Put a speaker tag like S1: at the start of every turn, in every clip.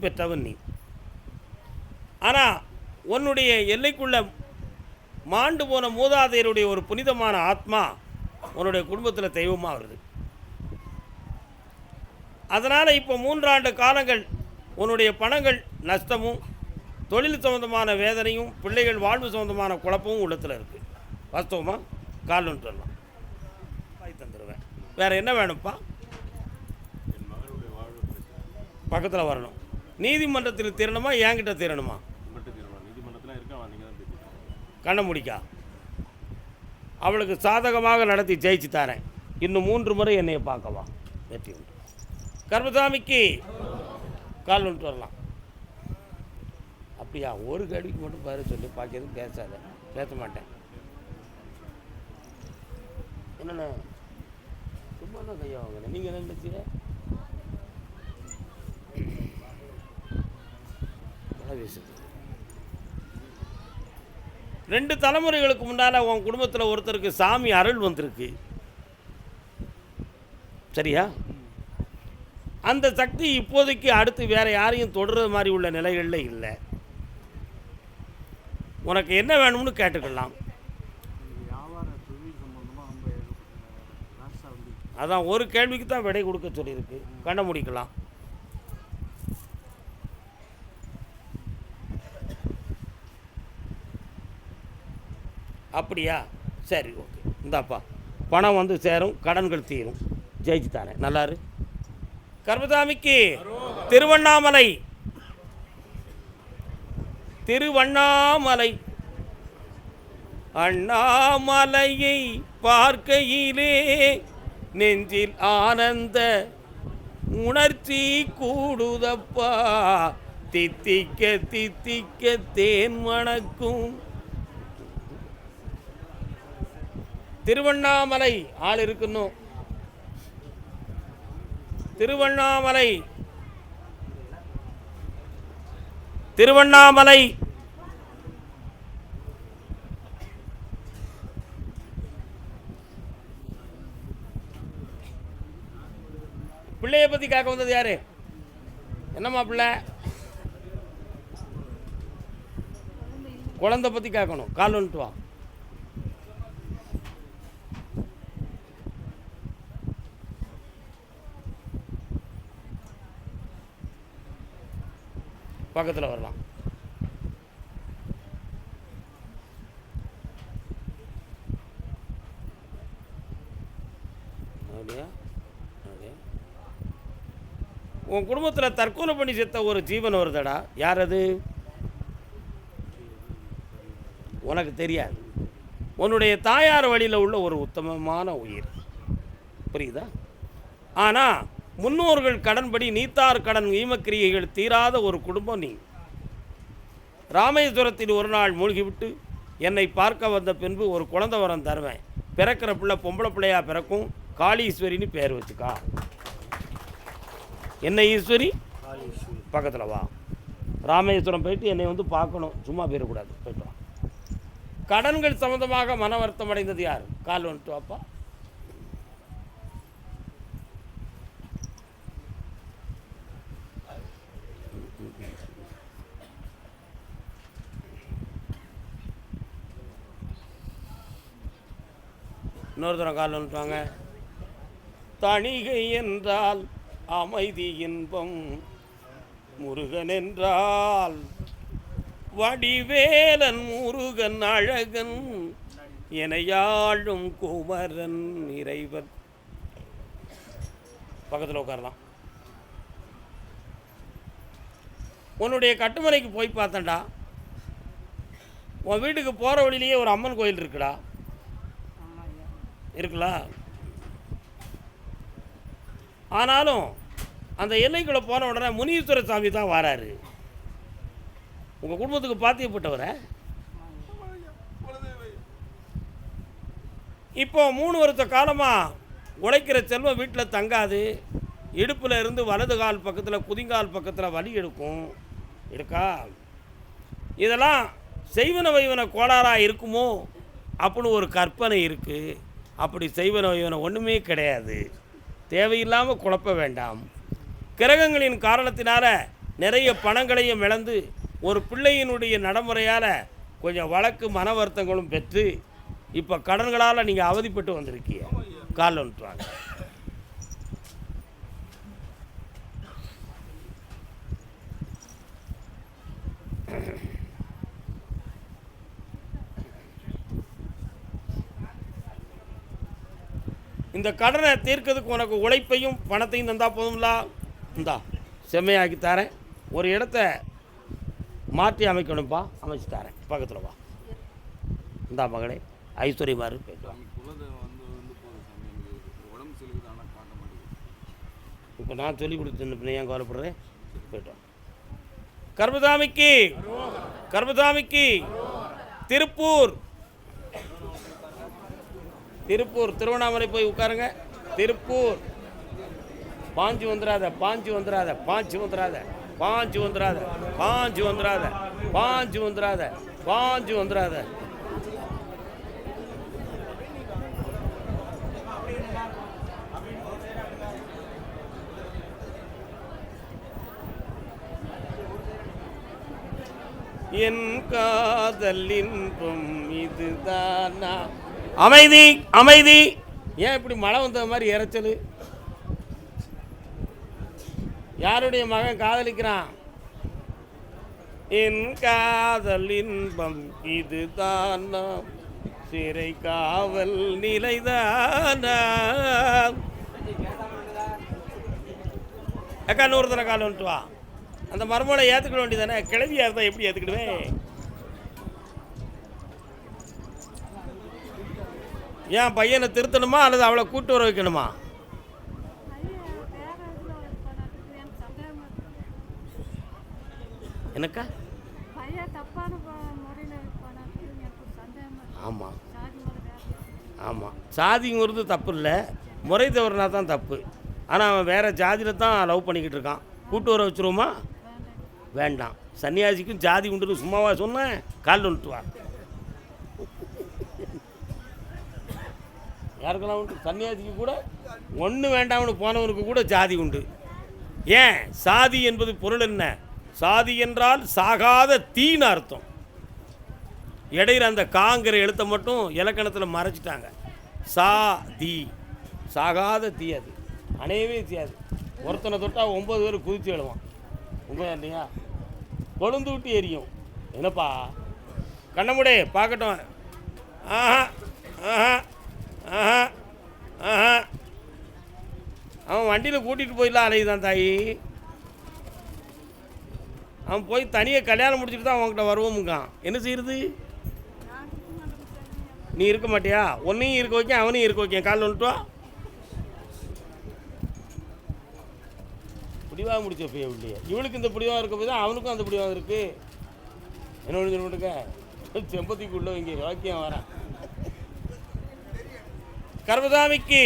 S1: பெற்றவன் நீ. ஆனால் உன்னுடைய எல்லைக்குள்ள மாண்டு போன மூதாதையருடைய ஒரு புனிதமான ஆத்மா உன்னுடைய குடும்பத்தில் தெய்வமாக வருது. அதனால் இப்போ 3 ஆண்டு காலங்கள் உன்னுடைய பணங்கள் நஷ்டமும், தொழில் சம்பந்தமான வேதனையும், பிள்ளைகள் வாழ்வு சம்பந்தமான குழப்பமும் உள்ளத்தில் இருக்குது. வாஸ்தவமாக கால்னு சொல்லலாம். வாய் தந்துடுவேன். வேறு என்ன வேணும்ப்பா? பக்கத்தில் வரணும். நீதிமன்றத்தில் தீரணுமா, என்கிட்ட தீரணுமா? கண்ண முடிக்கா அவளுக்கு சாதகமாக நடத்தி ஜெயிச்சு தரேன். இன்னும் 3 முறை என்னையை பார்க்கவா? வெற்றி உண்டு. கர்மசாமிக்கு கால் வந்துட்டு வரலாம். அப்படியா? ஒரு கேள்விக்கு மட்டும் பாரு சொல்லி பார்க்கறது. பேசாத. பேச மாட்டேன். என்னண்ணா சும்மா தான் கையா வாங்கினேன். நீங்கள் என்ன நினைச்சீங்க? பேசுது. 2 தலைமுறைகளுக்கு முன்னால் உன் குடும்பத்தில் ஒருத்தருக்கு சாமி அருள் வந்திருக்கு. சரியா? அந்த சக்தி இப்போதைக்கு அடுத்து வேறு யாரையும் தொடர்றது மாதிரி உள்ள நிலைகளில் இல்லை. உனக்கு என்ன வேணும்னு கேட்டுக்கலாம். அதான் ஒரு கேள்விக்கு தான் விடை கொடுக்க சொல்லியிருக்கு. கண்ண முடிக்கலாம். அப்படியா? சரி, ஓகே. இந்தாப்பா பணம் வந்து சேரும், கடன்கள் தீரும். ஜெயிச்சு தானே. நல்லாரு. கர்மசாமிக்கு திருவண்ணாமலை திருவண்ணாமலை அண்ணாமலையை பார்க்கையிலே நெஞ்சில் ஆனந்த உணர்ச்சி கூடுதப்பா. தித்திக்க தித்திக்க தேன் மணக்கும் திருவண்ணாமலை. ஆள் இருக்கணும். திருவண்ணாமலை திருவண்ணாமலை பிள்ளைய பற்றி கேட்க வந்தது யாரு? என்னம்மா பிள்ளை? குழந்தை பற்றி கேட்கணும். கால் வந்துட்டு வா. பக்கத்தில் வரலாம். அப்படியா? உன் குடும்பத்தில் தற்கொலை பண்ணி செத்த ஒரு ஜீவன் வருதடா. யார் அது? உனக்கு தெரியாது. உன்னுடைய தாயார் வழியில் உள்ள ஒரு உத்தமமான உயிர். புரியுதா? ஆனால் முன்னோர்கள் கடன்படி நீத்தார் கடன் ஈமக்கிரியைகள் தீராத ஒரு குடும்பம் நீ. ராமேஸ்வரத்தில் ஒரு நாள் மூழ்கிவிட்டு என்னை பார்க்க வந்த பின்பு ஒரு குழந்தை வரம் தருவேன். பிறக்கிற பிள்ளை பொம்பளை பிள்ளையாக பிறக்கும். காளீஸ்வரின்னு பேர் வச்சுக்கா. என்ன ஈஸ்வரி? பக்கத்தில் வா. ராமேஸ்வரம் போயிட்டு என்னை வந்து பார்க்கணும். சும்மா போயிடக்கூடாது. போயிட்டு வா. கடன்கள் சம்மந்தமாக மன வருத்தம் அடைந்தது யார்? கால் வந்துட்டு வாப்பா. இன்னொரு தரம் கால் வந்துட்டாங்க. தணிகை என்றால் அமைதி இன்பம், முருகன் என்றால் வடிவேலன், முருகன் அழகன், எனையாளும் குமரன் இறைவன். பக்கத்தில் உட்காரலாம். உன்னுடைய கட்டுமனைக்கு போய் பார்த்தேன்டா. உன் வீட்டுக்கு போகிற வழியிலேயே ஒரு அம்மன் கோயில் இருக்குடா. இருக்கலாம். ஆனாலும் அந்த எல்லைக்குள்ளே போன உடனே முனீஸ்வர சாமி தான் வராரு. உங்கள் குடும்பத்துக்கு பாத்தியப்பட்டவரை இப்போ 3 வருஷ காலமாக உழைக்கிற செல்வம் வீட்டில் தங்காது. இடுப்பில் இருந்து வலது கால் பக்கத்தில், குதிங்கால் பக்கத்தில் வலி எடுக்கும். எடுக்கா? இதெல்லாம் செய்வன வைவன கோளாறாக இருக்குமோ அப்படின்னு ஒரு கற்பனை இருக்குது. அப்படி செய்வன வைவன ஒன்றுமே கிடையாது. தேவையில்லாமல் குழப்ப வேண்டாம். கிரகங்களின் காரணத்தினால நிறைய பணங்களையும் இழந்து ஒரு பிள்ளையினுடைய நடைமுறையால் கொஞ்சம் வழக்கு மன வருத்தங்களும் பெற்று இப்போ கடன்களால் நீங்கள் அவதிப்பட்டு வந்திருக்கீங்க. காலில் வந்துட்டுவாங்க. இந்த கடனை தீர்க்கிறதுக்கு உனக்கு உழைப்பையும் பணத்தையும் தந்தால் போதும்ல. இந்தா செம்மையாக்கி தரேன். ஒரு இடத்த மாற்றி அமைக்கணும்ப்பா, அமைச்சு தரேன். பக்கத்தில் வா. இந்தா மகளே, ஐஸ்வர்யமாரு போய்ட்டு வா. இப்போ நான் சொல்லி கொடுத்து ஏன் கவலைப்படுறேன்? போய்ட்டு வா. கர்மசாமிக்கு கர்மசாமிக்கு திருப்பூர் திருப்பூர் திருவண்ணாமலை போய் உட்காருங்க. திருப்பூர் பாஞ்சு வந்துடாத, பாஞ்சு வந்துடாத, பாஞ்சு வந்துடாத, பாஞ்சு வந்துடாத, பாஞ்சு வந்துடாத, பாஞ்சு வந்துடாத, பாஞ்சு வந்துடாத. என் காதல் இன்பம் இதுதானா? அமைதி அமைதி. ஏன் இப்படி மழை வந்த மாதிரி இறைச்சல்? யாருடைய மகன் காதலிக்கிறான்? என் காதல் இன்பம் இதுதானா? சிறை காவல் நிலைதானா? அக்கா 100 தடவை கால் வந்துட்டு வா. அந்த மருமகளை ஏற்றுக்கிட வேண்டியதானே? கிளவியாக இருந்தால் எப்படி ஏற்றுக்கிடுவேன்? ஏன் பையனை திருத்தணுமா அல்லது அவளை கூட்டு வர வைக்கணுமா? எனக்கா? ஆமாம் ஆமாம், சாதிங்கிறது தப்பு இல்லை, முறை தவறுனா தான் தப்பு. ஆனால் அவன் வேறு ஜாதியில் தான் லவ் பண்ணிக்கிட்டு இருக்கான். கூட்டு வர வச்சுருவோமா? வேண்டாம். சன்னியாசிக்கும் ஜாதி உண்டுன்னு சும்மாவா சொன்னேன்? காலில் வந்துட்டு வா. யாருக்கெல்லாம் உண்டு? சன்னியாசிக்கு கூட ஒன்று வேண்டாம்னு போனவனுக்கு கூட ஜாதி உண்டு. ஏன்? சாதி என்பது பொருள் என்ன? சாதி என்றால் சாகாத தீன்னு அர்த்தம். இடையில அந்த காங்கிற எழுத்தை மட்டும் இலக்கணத்தில் மறைச்சிட்டாங்க. சாதி சாகாத தீ, அது அணையவே செய்யாது. ஒருத்தனை தொட்டால் 9 பேர் குதித்து எழுவான். உண்மையா இல்லையா? கொழுந்து விட்டு எரியும். என்னப்பா கண்ணமுடே பார்க்கட்டும். ஆஹா ஆஹா ஆஹா ஆஹா. அவன் வண்டியில் கூட்டிகிட்டு போயிடலாம் அலையுதான் தாயி. அவன் போய் தனியாக கல்யாணம் முடிச்சுட்டு தான் அவன்கிட்ட வருவோமுங்கான். என்ன செய்யுறது? நீ இருக்க மாட்டியா? உன்னையும் இருக்க வைக்க, அவனையும் இருக்க வைக்க. காலில் வந்துட்டு வா. பிடிவாக முடிச்ச போய் இல்லையே. இவளுக்கு இந்த பிடிவாக இருக்க போய் தான் அவனுக்கும் அந்த பிடிவாக இருக்குது. என்ன ஒன்று சொல்லிட்டுக்க செம்பத்திக்கு உள்ள இங்கே வாக்கியம் வரேன். கர்மசாமிக்கு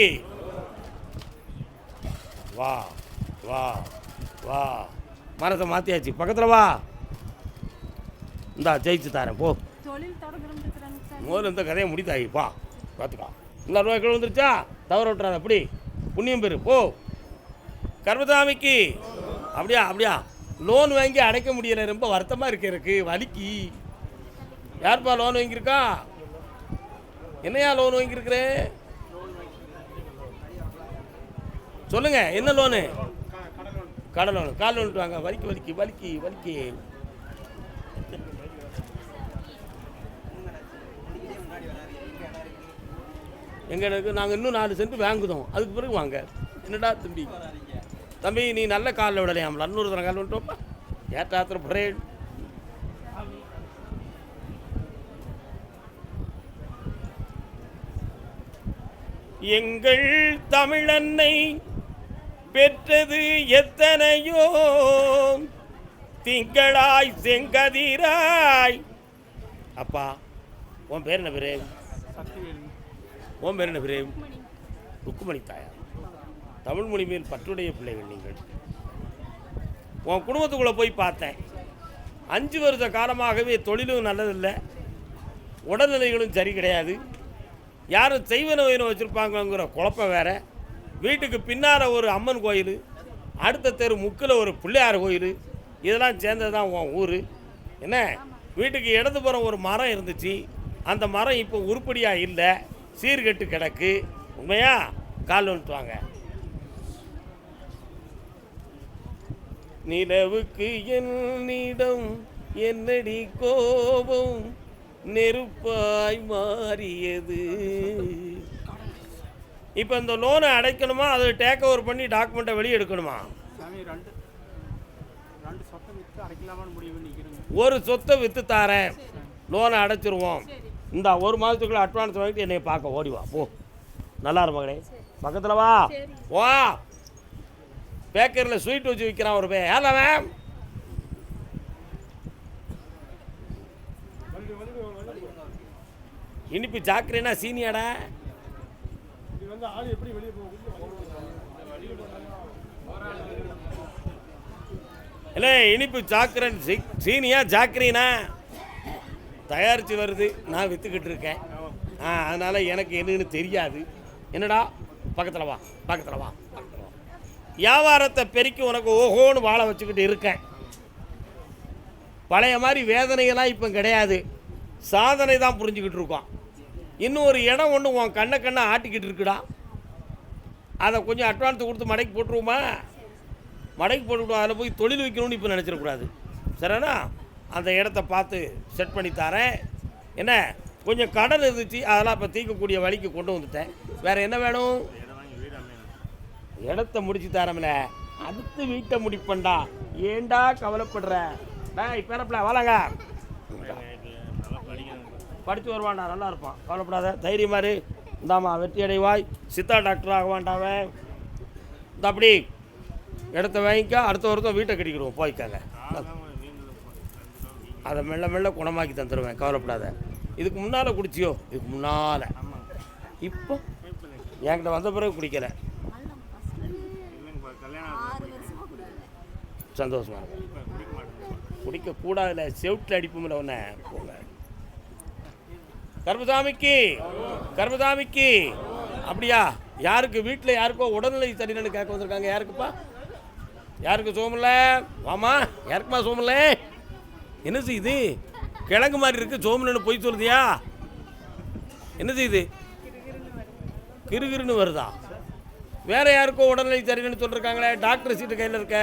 S1: வா வா வா. மரத்தை மாற்றியாச்சு. பக்கத்தில் வா. இந்தா ஜெயிச்சு தரேன் போ. முதல்ல இந்த கதையை முடித்தாயி பா. பார்த்துக்கா. இந்த ரூபாய் கிலோ வந்துருச்சா? தவற விட்டுறாத. அப்படி புண்ணியம் பெரு போ. கர்மசாமிக்கு அப்படியா அப்படியா. லோன் வாங்கி அடைக்க முடியலை, ரொம்ப வருத்தமாக இருக்கு எனக்கு, வலிக்கு. யார்ப்பா லோன் வாங்கியிருக்கா? என்னையா லோன் வாங்கியிருக்கிறேன் சொல்லுங்க. என்ன லோனு? கடை லோனு. கால் லோன் வாங்க. வலிக்கு வலிக்கு வலிக்கு வலிக்கு. எங்களுக்கு நாங்கள் இன்னும் 4 சென்ட் வாங்குதோம், அதுக்கு பிறகு வாங்க. என்னடா தம்பி தம்பி நீ நல்ல காலில் விடலையாமல. 200 தரம் கால் விட்டோப்பா. ஏற்றாத்திர பிரேட். எங்கள் தமிழன்னை பெற்றது எத்தனையோ திங்களாய் செங்கதிராய். அப்பா உன் பேர் என்ன பேரு? உன் பேர் என்ன பேரு? ருக்குமணி தாயார். தமிழ் மொழி மேல் பற்றுடைய பிள்ளைகள் நீங்கள். உன் குடும்பத்துக்குள்ளே போய் பார்த்தேன். 5 வருஷ காலமாகவே தொழிலும் நல்லதில்லை, உடல்நிலைகளும் சரி கிடையாது. யாரும் செய்வன வயிறு வச்சுருப்பாங்கிற குழப்பம் வேறு. வீட்டுக்கு பின்னால் ஒரு அம்மன் கோயில், அடுத்த தெரு முக்கில் ஒரு பிள்ளையார் கோயில், இதெல்லாம் சேர்ந்தது தான் உன் ஊர். என்ன, வீட்டுக்கு இடதுபுறம் ஒரு மரம் இருந்துச்சு, அந்த மரம் இப்போ உருப்படியாக இல்லை, சீர்கெட்டு கிடக்கு. உண்மையா? கால் வந்துட்டு வாங்க. நிலவுக்கு என்னிடம் என்னடி கோபம் நெருப்பாய் மாறியது. இப்போ இந்த லோனை அடைக்கணுமா, அது டேக் ஓவர் பண்ணி டாக்குமெண்ட்டை வெளியே எடுக்கணுமா? ஒரு சொத்தை விற்று தாரேன், லோனை அடைச்சிருவோம். இந்த ஒரு மாதத்துக்குள்ள அட்வான்ஸ் வாங்கிட்டு என்னை பார்க்க ஓடிவா போ. நல்லா இரு மகளே, பக்கத்தில் வா. வா, பேக்கரியில் ஸ்வீட் வச்சு விற்கிறான் ஒரு பே. ஏல மேம், இனிப்பு ஜாக்கிரனா சீனியாடா. இல்லை, இனிப்பு சாக்கரன் சீனியா ஜாக்கிரீனா தயாரித்து வருது, நான் விற்றுக்கிட்டு இருக்கேன். அதனால் எனக்கு என்னன்னு தெரியாது. என்னடா, பக்கத்தில் வா, பக்கத்தில் வா, பக்கத்தில் வா. வியாபாரத்தை பெருக்கி உனக்கு ஓஹோன்னு வாழ வச்சுக்கிட்டு இருக்கேன். பழைய மாதிரி வேதனைகள்லாம் இப்போ கிடையாது, சாதனை தான் புரிஞ்சுக்கிட்டு இருக்கோம். இன்னும் ஒரு இடம் ஒன்று உன் கண்ணை ஆட்டிக்கிட்டு இருக்குடா, அதை கொஞ்சம் அட்வான்ஸ் கொடுத்து மடைக்கு போட்டுருவோமா? மடைக்கு போட்டுவிடுவோம். அதில் போய் தொழில் வைக்கணும்னு இப்போ நினச்சிடக்கூடாது. சரிண்ணா, அந்த இடத்த பார்த்து செட் பண்ணி தரேன். என்ன, கொஞ்சம் கடன் இருந்துச்சு, அதெல்லாம் இப்போ தீர்க்கக்கூடிய வழிக்கு கொண்டு வந்துட்டேன். வேறு என்ன வேணும்? இடத்த முடிச்சு தரமில்ல, அடுத்து வீட்டை முடிப்பண்டா. ஏண்டா கவலைப்படுற? இப்போ என்னப்பில்ல வாழாங்க, படித்து வருவான்டா, நல்லா இருப்பான், கவலைப்படாத, தைரியமாக இரு. இந்தாம்மா வெற்றி அடைவாய், சித்தா டாக்டர் ஆகுவான்டாவே. இந்த அப்படி இடத்த வாங்கிக்க, அடுத்த வருஷம் வீட்டை கட்டிக்கிடுவோம், போய்க்காங்க. அதை மெல்ல மெல்ல குணமாக்கி தந்துடுவேன், கவலைப்படாத. இதுக்கு முன்னால் குடிச்சியோ? இதுக்கு முன்னால். இப்போ என்கிட்ட வந்த பிறகு குடிக்கலை. சந்தோஷமா குடிக்கக்கூடாதுல, செவுட்டில் அடிப்புமில்ல ஒன்று. போங்க. கர்மசாமிக்கு, கர்மசாமிக்கு. அப்படியா? யாருக்கு? வீட்டில் யாருக்கோ உடல்நிலை சரியில்லைன்னு கேட்க வந்திருக்காங்க. யாருக்குப்பா? யாருக்கு சோமில்ல? வாமா, யாருக்குமா சோமில்ல? என்ன செய்யுது? கிழங்கு மாதிரி இருக்குது, சோமில்னு போய் சொல்லுதியா? என்ன செய்யுது? கிருகிருன்னு வருதா? வேற யாருக்கோ உடல்நிலை சரியில்லைன்னு சொல்லிருக்காங்களே, டாக்டர் சீட்டு கையில் இருக்க.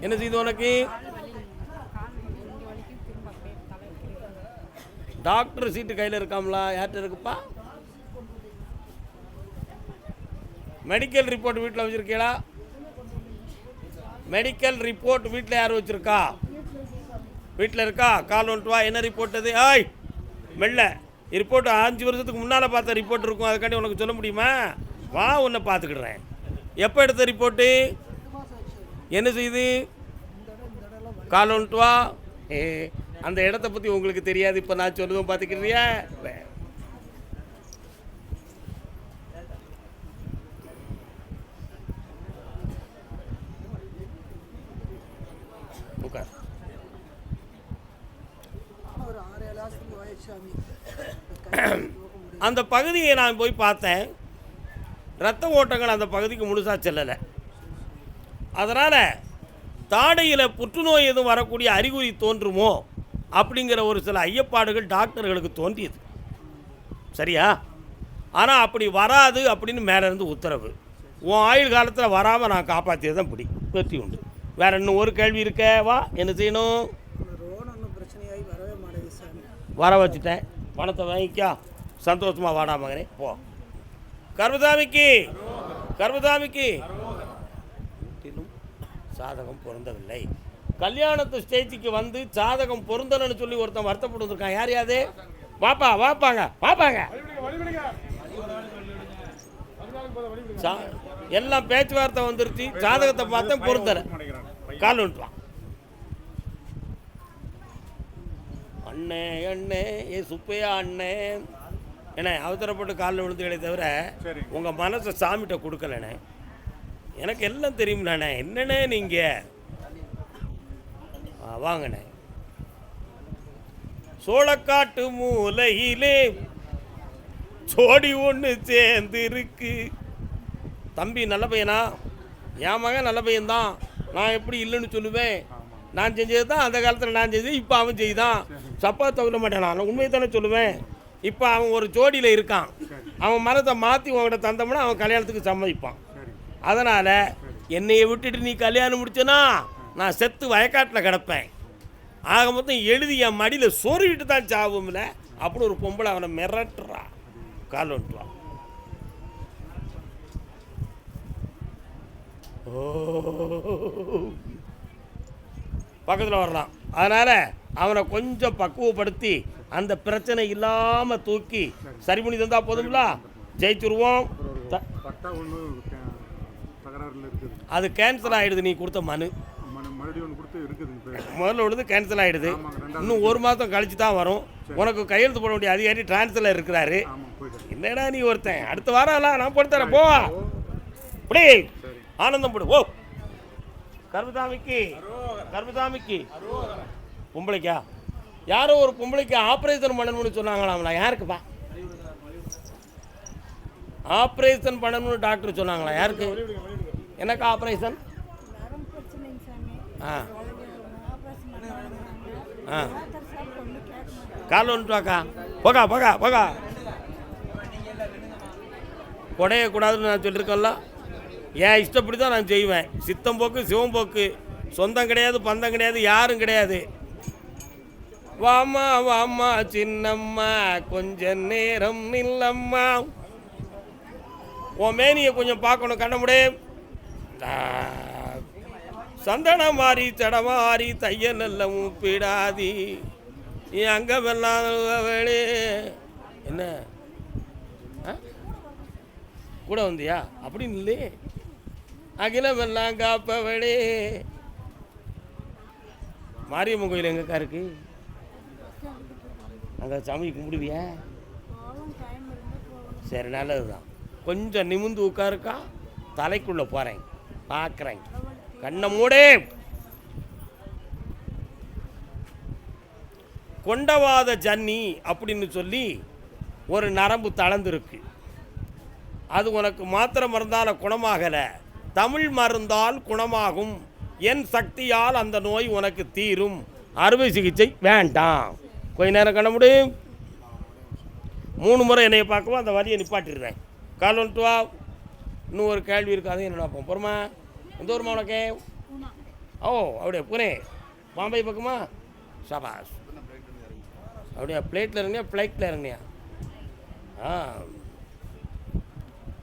S1: என்ன செய்யுது உனக்கு? டாக்டர் சீட்டு கையில் இருக்காங்களா? யார்கிட்ட இருக்குப்பா? மெடிக்கல் ரிப்போர்ட் வீட்டில் வச்சுருக்கீங்களா? மெடிக்கல் ரிப்போர்ட் வீட்டில் யார் வச்சுருக்கா? வீட்டில் இருக்கா? கால் வந்துட்டு வா. என்ன ரிப்போர்ட் அது? ஆய் மெல்ல, ரிப்போர்ட் 5 வருஷத்துக்கு முன்னால் பார்த்த ரிப்போர்ட் இருக்கும், அதுக்காண்டி உனக்கு சொல்ல முடியுமா? வா, உன்னை பார்த்துக்கிடுறேன். எப்போ எடுத்த ரிப்போர்ட்டு? என்ன செய்யுது? கால் வந்துட்டு வா. அந்த இடத்த பற்றி உங்களுக்கு தெரியாது, இப்போ நான் சொல்லுவேன், பார்த்துக்கிறியா? அந்த பகுதியை நான் போய் பார்த்தேன், இரத்த ஓட்டங்கள் அந்த பகுதிக்கு முழுசாக செல்லலை. அதனால் தாடையில் புற்றுநோய் எதுவும் வரக்கூடிய அறிகுறி தோன்றுமோ அப்படிங்கிற ஒரு சில ஐயப்பாடுகள் டாக்டர்களுக்கு தோன்றியது. சரியா? ஆனால் அப்படி வராது அப்படின்னு மேலேருந்து உத்தரவு. உன் ஆயுள் காலத்தில் வராமல் நான் காப்பாற்றியது தான் பிடி, வெற்றி உண்டு. வேறு இன்னும் ஒரு கேள்வி இருக்க? வா. என்ன செய்யணும்? வர வச்சுட்டேன், பணத்தை வாங்கிக்கா, சந்தோஷமாக வாடா மகனே, போ. கர்மசாமிக்கு, கர்மசாமிக்கு சாதகம் பொருந்தவில்லை. கல்யாணத்து ஸ்டேஜுக்கு வந்து சாதகம் பொருந்தலன்னு சொல்லி ஒருத்தன் வருத்தப்பட்டு வந்திருக்கான். யார் யாது? வாப்பா, வாப்பாங்க, வாப்பாங்க. எல்லாம் பேச்சுவார்த்தை வந்துருச்சு, சாதகத்தை பார்த்தேன், பொருந்தலை. கால் வந்துட்டுவான். அண்ணே அண்ணே, ஏ சுப்பையா அண்ணே. ஏண்ணே, அவசரப்பட்டு காலில் விழுந்துகளே தவிர உங்கள் மனசை சாமிகிட்ட கொடுக்கலண்ணே. எனக்கு எல்லாம் தெரியும்ண்ணே. என்னண்ணே நீங்கள்? வாங்கண்ணே. சோளக்காட்டு மூலையிலே சோடி ஒன்று சேர்ந்து இருக்கு. தம்பி நல்ல பையனா? என் மகன் நல்ல பையன்தான், நான் எப்படி இல்லைன்னு சொல்லுவேன்? நான் செஞ்சது தான் அந்த காலத்தில் நான் செஞ்சது, இப்போ அவன் செய்தான். சப்பா தவிர மாட்டேன், நான் உண்மையை தானே சொல்லுவேன். இப்போ அவன் ஒரு ஜோடியில் இருக்கான், அவன் மரத்தை மாற்றி உங்கள்கிட்ட தந்தோம்னா அவன் கல்யாணத்துக்கு சம்மதிப்பான். அதனால் என்னையை விட்டுட்டு நீ கல்யாணம் முடிச்சனா நான் செத்து வயக்காட்டில் கிடப்பேன். ஆக மொத்தம் எழுதி என் மடியில் சொருகிட்டு தான் சாவும்ல. அப்படி ஒரு பொம்பளை அவனை மிரட்டுறா, கால் வந்துட்டுவான். பக்கத்தில் வரலாம். அதனால் அவனை கொஞ்சம் பக்குவப்படுத்தி அந்த பிரச்சனை இல்லாமல் தூக்கி சரி பண்ணி தந்தால் போதுங்களா, ஜெயிச்சுருவோம். அது கேன்சல் ஆகிடுது. நீ கொடுத்த மனு முதல்ல உள்ளது கேன்சல் ஆகிடுது. இன்னும் 1 மாதம் கழிச்சு தான் வரும். உனக்கு கையெழுத்து போட வேண்டிய அதிகாரி டிரான்ஸ்ஃபரில் இருக்கிறாரு. என்னடா நீ ஒருத்தன், அடுத்த வாரம் நான் போட்டு தரேன் போவா. அப்படி ஆனந்தம் போடு. ஓ கர்மசாமிக்கு கர்மசாமிக்கு பொம்பளைக்கா யாரோ ஒரு பொம்பளைக்கு ஆப்ரேஷன் பண்ணணும்னு சொன்னாங்களாம்ல. யாருக்குப்பா ஆப்ரேஷன் பண்ணணும்னு டாக்டர் சொன்னாங்களா? யாருக்கு? எனக்கு ஆப்ரேஷன்? ஆ ஆ கால் வந்துட்டுவாக்கா. போகா போகா போகா. குடையக்கூடாதுன்னு நான் சொல்லியிருக்கேன்ல. என் இஷ்டப்படி தான் நான் செய்வேன். சித்தம் போக்கு சிவம் போக்கு, சொந்தம் கிடையாது பந்தம் கிடையாது, யாரும் கிடையாது. வாமா வாமா சின்னம்மா கொஞ்ச நேரம் இல்லம்மா, உன் மேனியை கொஞ்சம் பார்க்கணும் கண்ணமுடே. சந்தன மாறி சடமாறி தைய நல்ல மூப்பிடாதி அங்கே வெல்லாம் வேளே. என்ன கூட வந்தியா அப்படின்னு இல்லை. அகில வெல்லாம் காப்பவளே. மாரியம்மன் கோயில் எங்கக்கா இருக்கு? அங்கே சாமி கும்பிடுவியா? சரி நல்லது தான். கொஞ்சம் நிமிந்து உட்காருக்கா, தலைக்குள்ளே போகிறேன் பார்க்குறேன். கண்ணை மூடே. கொண்டவாத ஜன்னி அப்படின்னு சொல்லி ஒரு நரம்பு தளர்ந்துருக்கு. அது உனக்கு மாத்திரை மருந்தால் குணமாகலை, தமிழ் மருந்தால் குணமாகும். என் சக்தியால் அந்த நோய் உனக்கு தீரும். அறுவை சிகிச்சை வேண்டாம். கொஞ்ச நேரம் கண்ண முடியும். 3 முறை என்னையை பார்க்கவும் அந்த வலியை நிப்பாட்டிடுறேன். கால் வந்துட்டு வா. இன்னும் ஒரு கேள்வி இருக்காது. என்ன பார்ப்போம். பொறுமா. எந்த ஊருமா உனக்கு? ஓ அப்படியே புனே பாம்பே பக்கமா? சபாஸ். அப்படியா பிளேட்டில் இறங்கியா ஃப்ளைட்டில் இறங்கியா?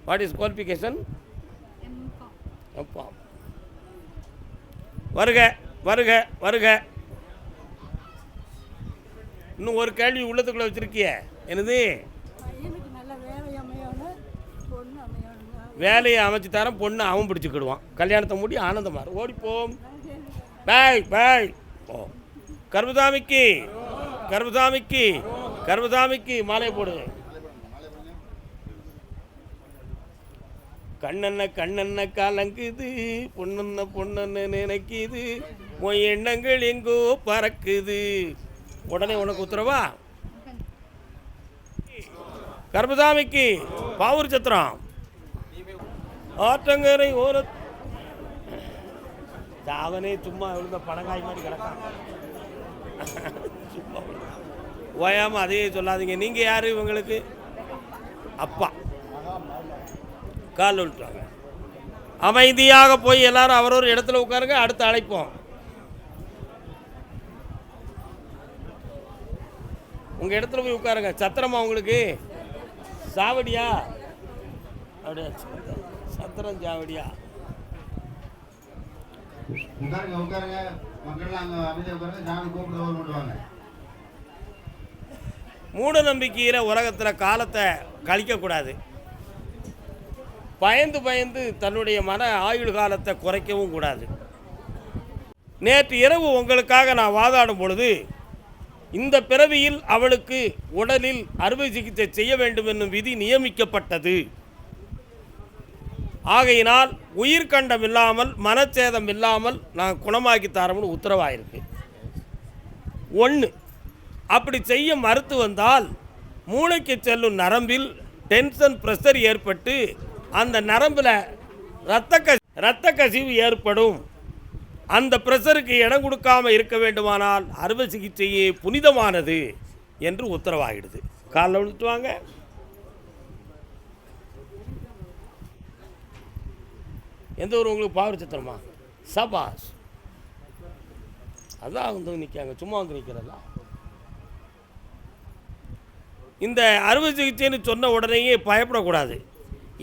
S1: What is qualification? அப்பா வருக வருக வருக. இன்னும் ஒரு கேள்வி உள்ளத்துக்குள்ளே வச்சுருக்கிய. என்னது? வேலையை அமைச்சு தரேன், பொண்ணு அவன் பிடிச்சிக்கிடுவான். கல்யாணத்தை மூடி ஆனந்தமாக ஓடிப்போம். பாய் பாய். ஓ கர்மசாமிக்கு கர்மசாமிக்கு கர்மசாமிக்கு மாலை போடு. கண்ணென்ன கண்ணென்ன கலங்குது, பொண்ணென்ன பொண்ணென்ன நினைக்குது, உன் எண்ணங்கள் எங்கோ பறக்குது. உடனே உனக்கு உத்தரவா? கர்மசாமிக்கு பாவூர் சத்திரம் ஆற்றங்கரை ஓர தாவனே சும்மா விழுந்த பணங்காய் மாதிரி கிடக்கான். சும்மா ஓயாமல் அதையே சொல்லாதீங்க. நீங்கள் யார் இவங்களுக்கு? அப்பா. கால் விட்டுறாங்க. அமைதியாக போய் எல்லாரும் அவரவர் இடத்துல உட்காருங்க. அடுத்து அழைப்போம். உங்கள் இடத்துல போய் உட்காருங்க. சத்திரமா உங்களுக்கு? சாவடியா? அப்படியா? சத்திரம் சாவடியா? மூட நம்பிக்கையில உலகத்தில் காலத்தை கழிக்கக்கூடாது. பயந்து பயந்து தன்னுடைய மன ஆயுள் காலத்தை குறைக்கவும் கூடாது. நேற்று இரவு உங்களுக்காக நான் வாதாடும் பொழுது, இந்த பிறவியில் அவளுக்கு உடலில் அறுவை சிகிச்சை செய்ய வேண்டும் என்னும் விதி நியமிக்கப்பட்டது. ஆகையினால் உயிர்கண்டம் இல்லாமல் மனச்சேதம் இல்லாமல் நான் குணமாக்கி தரோம்னு உத்தரவாயிருக்கு. 1 அப்படி செய்ய மறுத்து வந்தால் மூளைக்கு செல்லும் நரம்பில் டென்ஷன் ப்ரெஷர் ஏற்பட்டு அந்த நரம்பில் இரத்த கசிவு ஏற்படும். அந்த ப்ரெஷருக்கு இடம் கொடுக்காமல் இருக்க வேண்டுமானால் அறுவை சிகிச்சையே புனிதமானது என்று உத்தரவாகிடுது. காலில் விழுந்துட்டு வாங்க. எந்த ஒரு உங்களுக்கு பாவ சித்திரமா? சபாஸ். அதான் வந்து நிற்காங்க, சும்மா வந்து நிற்கிறதா. இந்த அறுவை சிகிச்சைன்னு சொன்ன உடனேயே பயப்படக்கூடாது.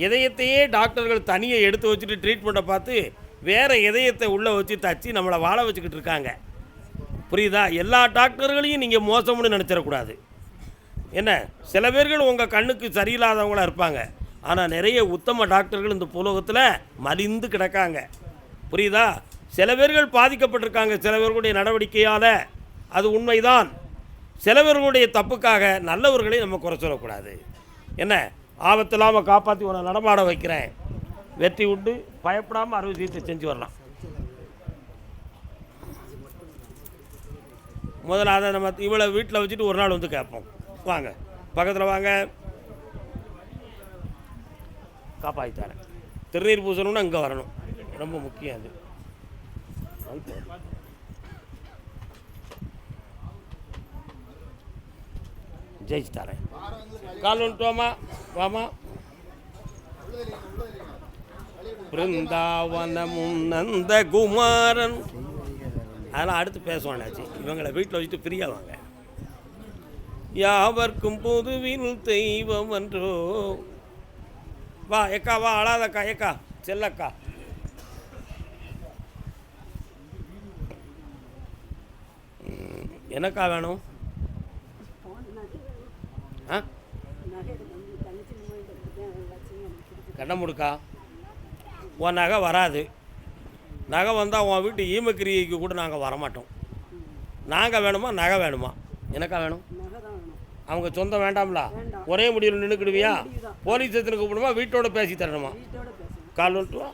S1: இதயத்தையே டாக்டர்கள் தனியை எடுத்து வச்சுட்டு ட்ரீட்மெண்ட்டை பார்த்து வேறு இதயத்தை உள்ளே வச்சு தச்சு நம்மளை வாழ வச்சுக்கிட்டு இருக்காங்க. புரியுதா? எல்லா டாக்டர்களையும் நீங்கள் மோசம்னு நினச்சிடக்கூடாது. என்ன, சில பேர்கள் உங்கள் கண்ணுக்கு சரியில்லாதவங்களாக இருப்பாங்க. ஆனால் நிறைய உத்தம டாக்டர்கள் இந்த புலகத்தில் மலிந்து கிடக்காங்க. புரியுதா? சில பேர்கள் பாதிக்கப்பட்டிருக்காங்க சில பேர்களுடைய நடவடிக்கையால், அது உண்மைதான். சில பேர்களுடைய தப்புக்காக நல்லவர்களை நம்ம குறை சொல்லக்கூடாது. என்ன, ஆபத்து இல்லாமல் காப்பாற்றி உன்னை நடமாட வைக்கிறேன், வெற்றி உண்டு, பயப்படாமல் அறுவை சிகிச்சை செஞ்சு வரலாம். முதல்ல அதை நம்ம இவ்வளோ வீட்டில் வச்சுட்டு ஒரு நாள் வந்து கேட்போம். வாங்க பக்கத்தில் வாங்க, காப்பாற்றி தரேன். திருநீர் பூசணும்னா அங்கே வரணும், ரொம்ப முக்கியம் அது. ஜெயிச்சு தரேன். கால் வந்துட்டு வாமா, வாமா. பிருந்தாவனமும் நந்த குமாரன், அதெல்லாம் அடுத்து பேசுவானாச்சு. இவங்களை வீட்டில் வச்சுட்டு ஃப்ரீயாக வாங்க. யாவர்க்கும் பொதுவில் தெய்வம் என்றோ. வா ஏக்கா, வா, அழாதக்கா, ஏக்கா செல்லக்கா. என்னக்கா வேணும்? ஆ, கண்ணை முடுக்கா. உன் நகை வராது. நகை வந்தால் உன் வீட்டு ஈமக்கிரியைக்கு கூட நாங்கள் வரமாட்டோம். நாங்கள் வேணுமா நகை வேணுமா? எனக்கா வேணும்? அவங்க சொந்தம் வேண்டாம்ல? ஒரே முடிவில் நின்றுக்கிடுவியா? போலீஸ் ஸ்டேஷனுக்கு கூப்பிடுமா, வீட்டோட பேசி தரணுமா? கால் வந்துட்டு வா.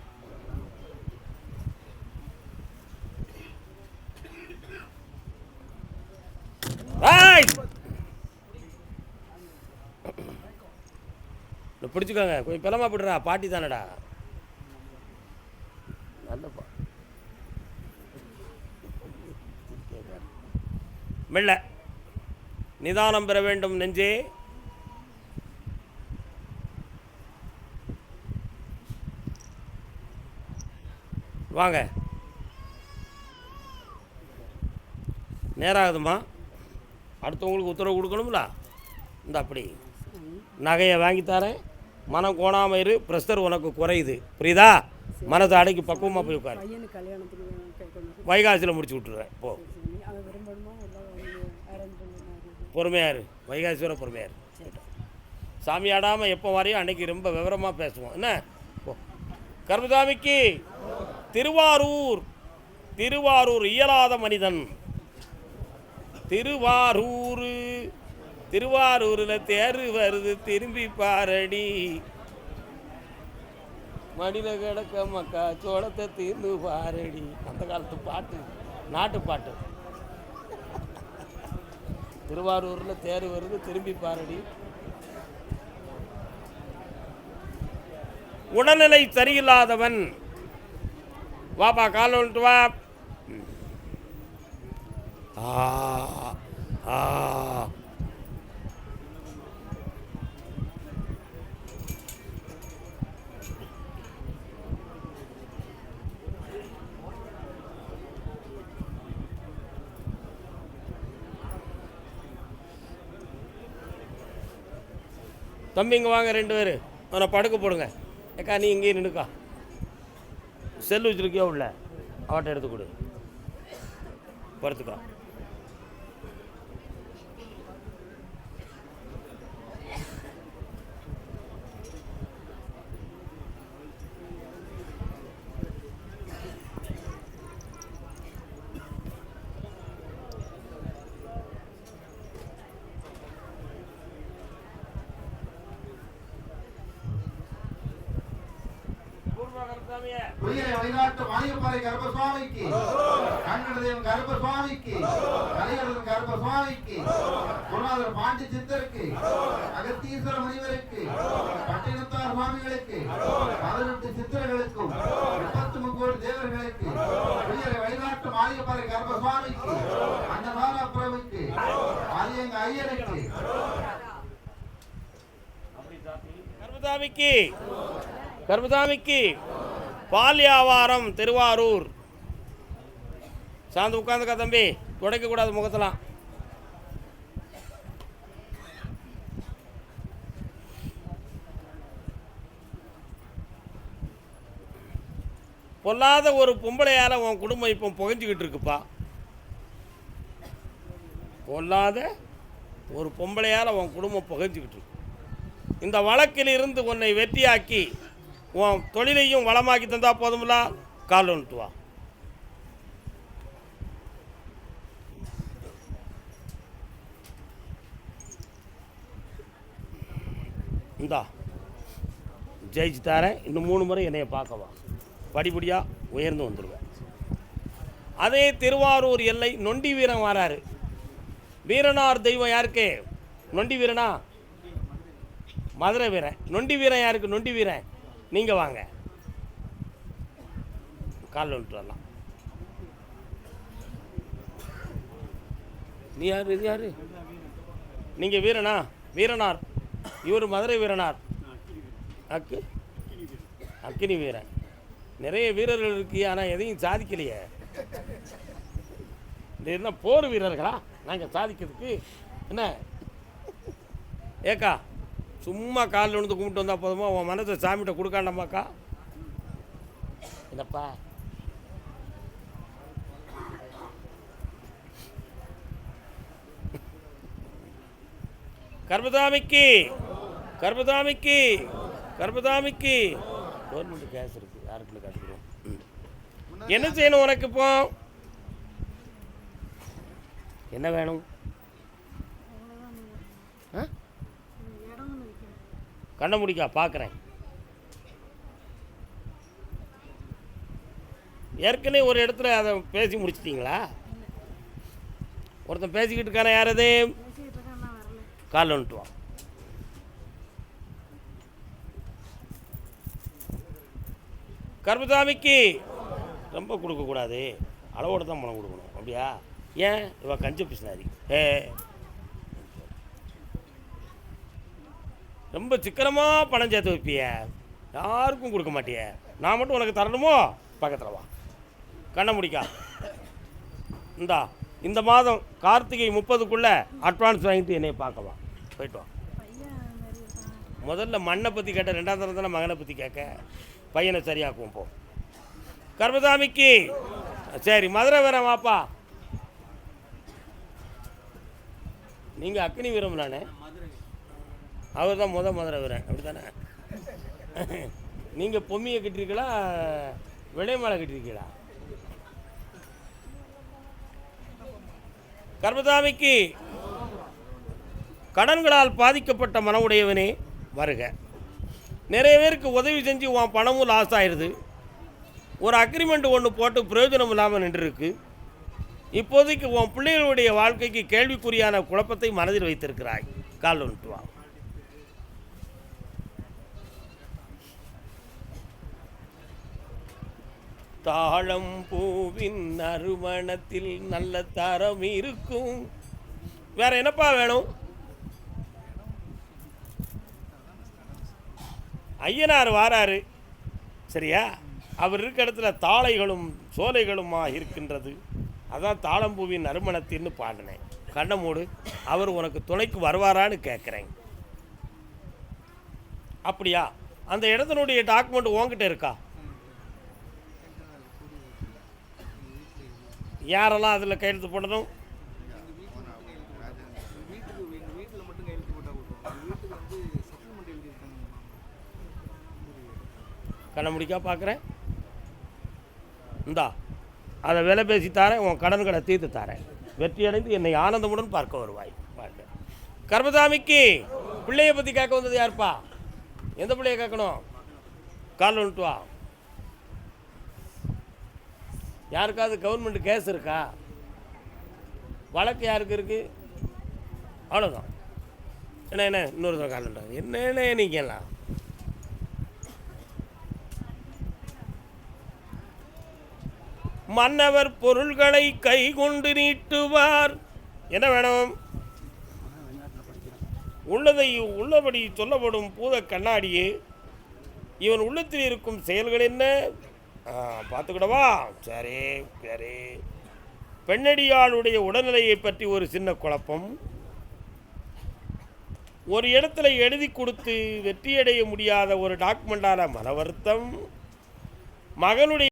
S1: பிடிச்சிக்கோங்க, கொஞ்சம் பிளமா போடுறா, பாட்டி தானடா. நல்லப்பா, மெல்ல நிதானம் பெற வேண்டும் நெஞ்சே. வாங்க, நேரம் ஆகுதுமா, அடுத்தவங்களுக்கு உத்தரவு கொடுக்கணும்ல. இந்த அப்படி நகையை வாங்கி தரேன், மனம் கோணாமல் இரு, ப்ரெஷர் உனக்கு குறையுது, புரியுதா? மனதை அடைக்கி பக்குவமாக போய் உட்காரு. வைகாசியில் முடிச்சு விட்டுருவேன். போ, பொறுமையாரு, வைகாசி வர பொறுமையாரு. சாமி ஆடாமல் எப்போ வரையும் அன்றைக்கி ரொம்ப விவரமாக பேசுவோம். என்ன, போ. கருமசாமிக்கு திருவாரூர், திருவாரூர் இயலாத மனிதன். திருவாரூரில் தேர் வருது, திரும்பி பாரடி. மடியில் கிடக்க மக்கா சோளத்தை தீர்ந்து பாரடி. அந்த காலத்து பாட்டு, நாட்டு பாட்டு. திருவாரூரில் தேர் வருது, திரும்பி பாரடி. உடல்நிலை சரியில்லாதவன், வாப்பா கால் வந்துட்டு வா. தம்பி இங்கே வாங்க, 2 பேர் அவனை படுக்க போடுங்க. ஏக்கா நீ இங்கேயே நின்றுக்கா. செல் வச்சுருக்கியோ உள்ள, அவட்ட எடுத்து கொடு, படுத்துக்கா.
S2: உயிரை வழிகாட்டு மாளிகைப்பாறை கருப்பசுவாமிக்கு, கண்ணதேவன் கருப்பசுவாமிக்கு, கலையரசன் கருப்பசுவாமிக்கு, குருநாதர் பாண்டி சித்தருக்கு, அகத்தீஸ்வர முனிவருக்கு, பட்டினத்தார் சுவாமிகளுக்கு, 18 சித்தர்களுக்கும், 33 கோடி தேவர்களுக்கு உயிரை வழிகாட்டு மாளிகைப்பாறை கருப்பசுவாமிக்கு அண்ணனான பிரபுக்கு அரியங்க ஐயனுக்கு
S1: கருப்பசாமிக்கு கருப்பசாமிக்கு பால் வியாபாரம் திருவாரூர். சார்ந்து உட்காந்துக்கா தம்பி, துடைக்கக்கூடாது முகத்தலாம். பொல்லாத ஒரு பொம்பளையால் உன் குடும்பம் இப்போ புகஞ்சிக்கிட்டு இருக்குப்பா. பொல்லாத ஒரு பொம்பளையால் உன் குடும்பம் புகஞ்சிக்கிட்டு இருக்கு. இந்த வழக்கில் இருந்து உன்னை வெற்றியாக்கி உன் தொழிலையும் வளமாக்கி தந்தா போதும்ல. கால் வந்துட்டு வா. இந்தா ஜெயிச்சு தரேன். இன்னும் 3 முறை என்னைய பார்க்கவா. படிப்படியாக உயர்ந்து வந்துடுவேன். அதே திருவாரூர் எல்லை நொண்டி வீரன் வராரு. வீரனார் தெய்வம் யாருக்கு? நொண்டி வீரனா? மதுரை வீரன். நொண்டி வீரன் யாருக்கு? நொண்டி வீரன் நீங்கள் வாங்க. கால் வந்துட்டு வரலாம். நீ யார்? இது யார்? நீங்கள் வீரனா? வீரனார். இவர் மதுரை வீரனார். அக்கினி வீரன். நிறைய வீரர்கள் இருக்கு, ஆனால் எதையும் சாதிக்கலையே. என்ன போர் வீரர்களா நாங்கள் சாதிக்கிறதுக்கு? என்ன ஏக்கா சும்மா காலில் விழுந்து கும்பிட்டு வந்தால் போதுமா? உன் மனசை சாமிகிட்ட கொடுக்காண்டமாக்கா. என்னப்பா கர்பதாமிக்கு கர்பதாமிக்கு கர்பதாமிக்கு கவர்மெண்ட் கேஸ் இருக்குது. யாருக்குள்ள காட்டுக்கிறோம். என்ன செய்யணும் உனக்கு? இப்போ என்ன வேணும்? கண்ண முடிக்கா பார்க்குறேன். ஏற்கனவே ஒரு இடத்துல அதை பேசி முடிச்சிட்டிங்களா? ஒருத்தன் பேசிக்கிட்டு இருக்கான. யார் அது? கால் வந்துட்டு வா. கர்பசாமிக்கு ரொம்ப கொடுக்கக்கூடாது, அளவோடு தான் பணம் கொடுக்கணும். அப்படியா? ஏன்? இவ கஞ்ச பிசினாரி. ரொம்ப சிக்கனமாக பணம் சேர்த்து வைப்பிய, யாருக்கும் கொடுக்க மாட்டிய. நான் மட்டும் உனக்கு தரணுமோ? பக்கத்தில் வா. கண்ணை முடிக்கா. இந்தா இந்த மாதம் கார்த்திகை 30க்குள்ளே அட்வான்ஸ் வாங்கிட்டு என்னை பார்க்கவா. போயிட்டு வா. முதல்ல மண்ணை பற்றி கேட்ட, 2ஆம் தரம் தானே மகனை பற்றி கேட்க. பையனை சரியாக்குவோம் போ. கர்பசாமிக்கு சரி. மதுரை வீரன் வாப்பா. நீங்கள் அக்னி வீரம் நானே. அவர் தான் மதுரை வீரன். அப்படி தானே? நீங்கள் பொம்மியை கட்டிருக்கீங்களா, விளையமாலை கட்டிருக்கீங்களா? கர்பசாமிக்கு கடன்களால் பாதிக்கப்பட்ட மனவுடையவனே வருக. நிறைய பேருக்கு உதவி செஞ்சு உன் பணமும் லாஸ் ஆயிடுது. ஒரு அக்ரிமெண்ட் ஒன்று போட்டு பிரயோஜனம் இல்லாமல் நின்றுருக்கு. இப்போதைக்கு உன் பிள்ளைகளுடைய வாழ்க்கைக்கு கேள்விக்குறியான குழப்பத்தை மனதில் வைத்திருக்கிறாய். கால் வந்துட்டு வா. தாழம் பூவின் நறுமணத்தில் நல்ல தரம் இருக்கும். வேற என்னப்பா வேணும்? ஐயனார் வாராரு, சரியா? அவர் இருக்க இடத்துல தாளைகளும் சோலைகளுமா இருக்கின்றது. அதான் தாளம்பூவின் நறுமணத்தின்னு பாடினேன். கண்ண மூடு. அவர் உனக்கு துணைக்கு வருவாரான்னு கேட்குறேன். அப்படியா? அந்த இடத்தினுடைய டாக்குமெண்ட் உங்ககிட்ட இருக்கா? யாரெல்லாம் அதில் கையெழுத்து போடணும்? கண்ண முடிக்கா பார்க்குறேன். இந்தா அதை விலை பேசி தாரேன். உன் கடன்களை தீர்த்து தாரேன். வெற்றி அடைந்து என்னை ஆனந்தமுடன் பார்க்க வருவாய். கர்பசாமிக்கு பிள்ளையை பற்றி கேட்க வந்தது யாருப்பா? எந்த பிள்ளையை கேட்கணும்? கால் வந்துட்டு வா. யாருக்காவது கவர்மெண்ட் கேஸ் இருக்கா? வழக்கு யாருக்கு இருக்குது? அவ்வளோதான். என்ன இன்னொரு கால் வந்துட்டாங்க. என்னென்ன நீங்கலாம் மன்னவர் பொருள்களை கைகொண்டு நீட்டுவார். என்ன வேணும்? உள்ளதை உள்ளபடி சொல்லப்படும் பூத கண்ணாடியே, இவன் உள்ளத்தில் இருக்கும் செயல்கள் என்ன பார்த்துக்கிடவா? சரி சரி. பெண்ணடியாளுடைய உடல்நிலையை பற்றி ஒரு சின்ன குழப்பம். ஒரு இடத்துல எழுதி கொடுத்து வெற்றியடைய முடியாத ஒரு டாக்குமெண்டான மன வருத்தம். மகனுடைய